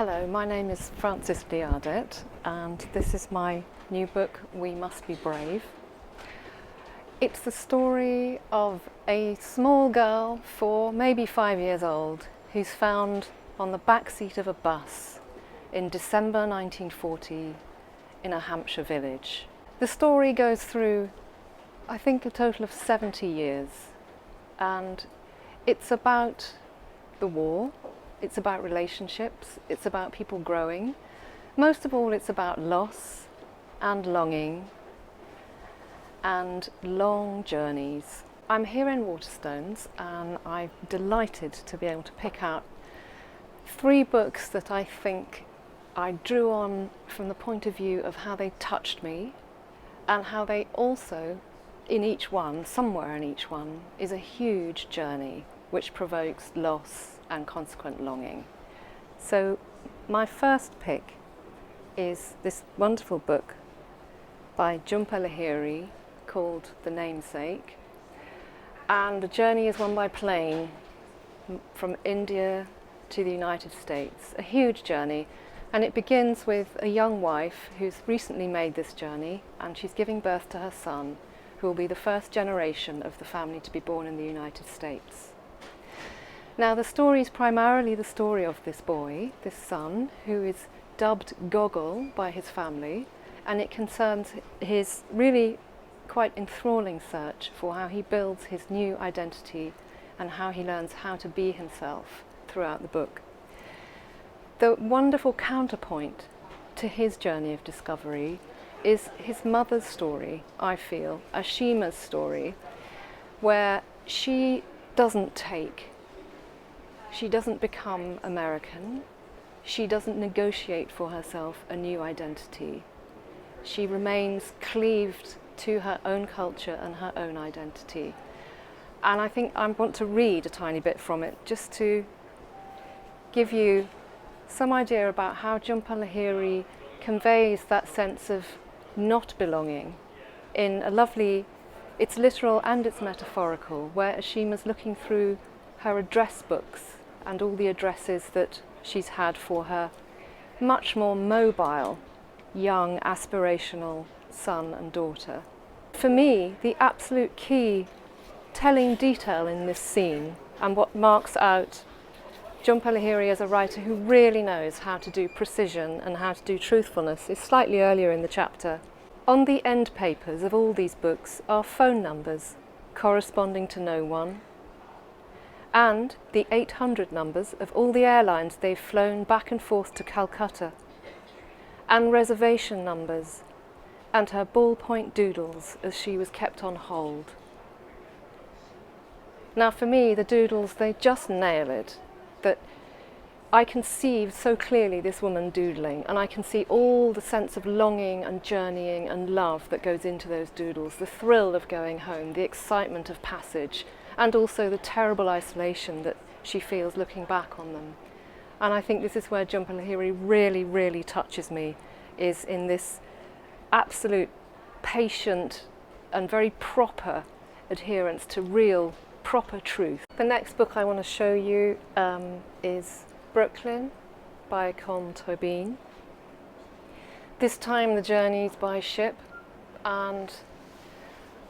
Hello, my name is Frances Liardet and this is my new book, We Must Be Brave. It's the story of a small girl, 4, maybe 5 years old, who's found on the back seat of a bus in December 1940 in a Hampshire village. The story goes through, I think, a total of 70 years, and it's about the war. It's about relationships, it's about people growing. Most of all, it's about loss and longing and long journeys. I'm here in Waterstones and I'm delighted to be able to pick out 3 books that I think I drew on from the point of view of how they touched me and how they also, in each one, somewhere in each one, is a huge journey which provokes loss and consequent longing. So my first pick is this wonderful book by Jhumpa Lahiri called The Namesake, and the journey is one by plane from India to the United States, a huge journey, and it begins with a young wife who's recently made this journey and she's giving birth to her son, who will be the first generation of the family to be born in the United States. Now, the story is primarily the story of this boy, this son, who is dubbed Goggle by his family, and it concerns his really quite enthralling search for how he builds his new identity and how he learns how to be himself throughout the book. The wonderful counterpoint to his journey of discovery is his mother's story, I feel, Ashima's story, where she doesn't become American, she doesn't negotiate for herself a new identity. She remains cleaved to her own culture and her own identity. And I think I want to read a tiny bit from it just to give you some idea about how Jhumpa Lahiri conveys that sense of not belonging in a lovely, it's literal and it's metaphorical, where Ashima's looking through her address books and all the addresses that she's had for her much more mobile, young, aspirational son and daughter. For me, the absolute key telling detail in this scene, and what marks out Jhumpa Lahiri as a writer who really knows how to do precision and how to do truthfulness, is slightly earlier in the chapter. On the end papers of all these books are phone numbers corresponding to no one, and the 800 numbers of all the airlines they've flown back and forth to Calcutta, and reservation numbers, and her ballpoint doodles as she was kept on hold. Now for me, the doodles, they just nail it, that I can see so clearly this woman doodling, and I can see all the sense of longing and journeying and love that goes into those doodles, the thrill of going home, the excitement of passage, and also the terrible isolation that she feels looking back on them. And I think this is where Jhumpa Lahiri really, really touches me, is in this absolute patient and very proper adherence to real, proper truth. The next book I want to show you is Brooklyn by Colm Tóibín. This time the journey's by ship, and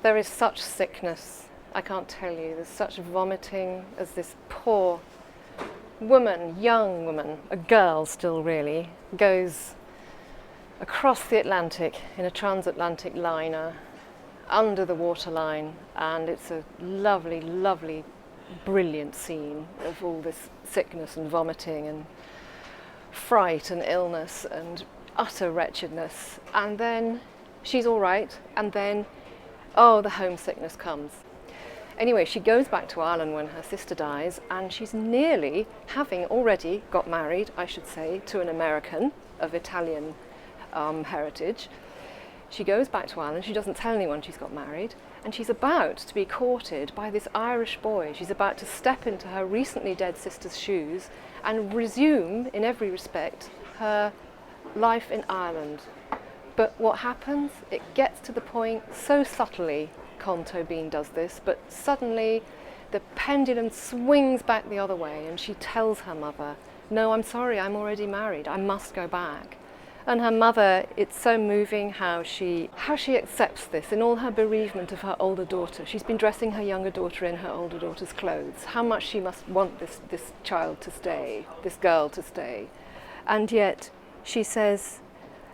there is such sickness. I can't tell you, there's such vomiting as this poor woman, young woman, a girl still really, goes across the Atlantic in a transatlantic liner under the waterline, and it's a lovely, lovely, brilliant scene of all this sickness and vomiting and fright and illness and utter wretchedness. And then she's all right, and then, oh, the homesickness comes. Anyway, she goes back to Ireland when her sister dies, and she's nearly, having already got married, I should say, to an American of Italian heritage. She goes back to Ireland, she doesn't tell anyone she's got married, and she's about to be courted by this Irish boy. She's about to step into her recently dead sister's shoes and resume, in every respect, her life in Ireland. But what happens? It gets to the point so subtly, Colm Tóibín does this, but suddenly the pendulum swings back the other way and she tells her mother no, I'm sorry, I'm already married, I must go back. And her mother, it's so moving how she accepts this in all her bereavement of her older daughter. She's been dressing her younger daughter in her older daughter's clothes. How much she must want this child to stay, this girl to stay. And yet she says,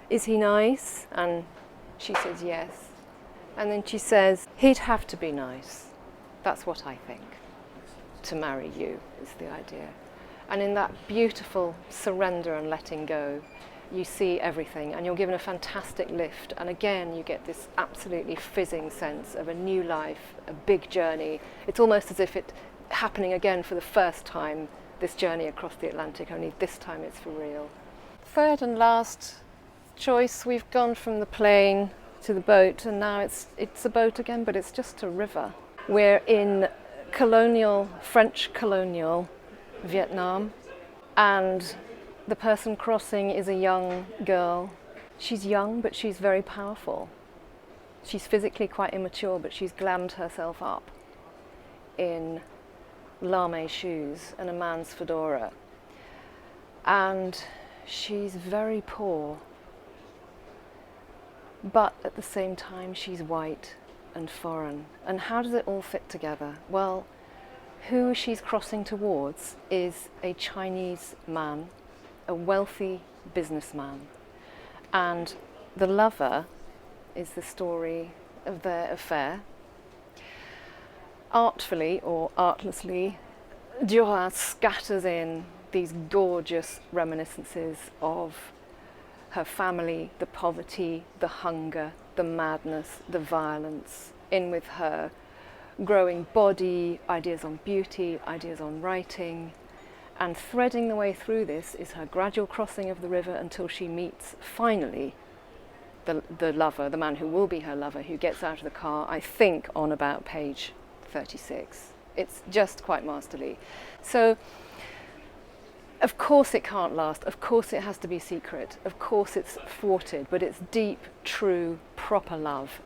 is he nice? And she says yes. And then she says, he'd have to be nice. That's what I think. To marry you is the idea. And in that beautiful surrender and letting go, you see everything, and you're given a fantastic lift, and again you get this absolutely fizzing sense of a new life, a big journey. It's almost as if it's happening again for the first time, this journey across the Atlantic, only this time it's for real. Third and last choice, we've gone from the plane to the boat, and now it's a boat again, but it's just a river. We're in French colonial Vietnam, and the person crossing is a young girl. She's young, but she's very powerful. She's physically quite immature, but she's glammed herself up in lame shoes and a man's fedora. And she's very poor, but at the same time she's white and foreign. And how does it all fit together? Well, who she's crossing towards is a Chinese man, a wealthy businessman, and the lover is the story of their affair. Artfully or artlessly, Duras scatters in these gorgeous reminiscences of her family, the poverty, the hunger, the madness, the violence, in with her growing body, ideas on beauty, ideas on writing. And threading the way through this is her gradual crossing of the river until she meets, finally, the lover, the man who will be her lover, who gets out of the car, I think, on about page 36. It's just quite masterly. So, of course it can't last. Of course it has to be secret. Of course it's thwarted, but it's deep, true, proper love.